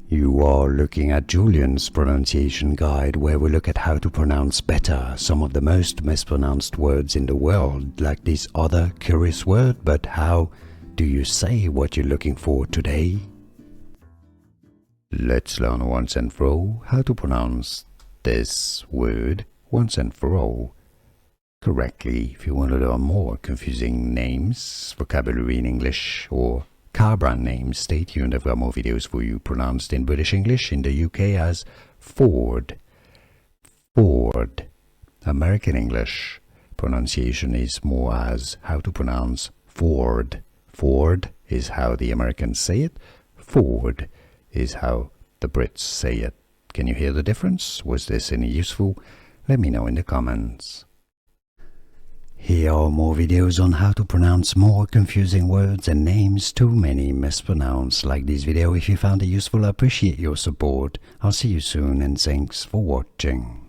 You are looking at Julian's pronunciation guide, where we look at how to pronounce better some of the most mispronounced words in the world, like this other curious word. But how do you say what you're looking for today? Let's learn once and for all how to pronounce this word once and for all correctly. If you want to learn more confusing names, vocabulary in English, or car brand names, stay tuned. I've got more videos for you pronounced in British English, in the UK as Ford. Ford. American English pronunciation is more as how to pronounce Ford. Ford is how the Americans say it. Ford is how the Brits say it. Can you hear the difference? Was this any useful? Let me know in the comments. Here are more videos on how to pronounce more confusing words and names too many mispronounced. Like this video if you found it useful. I appreciate your support. I'll see you soon and thanks for watching.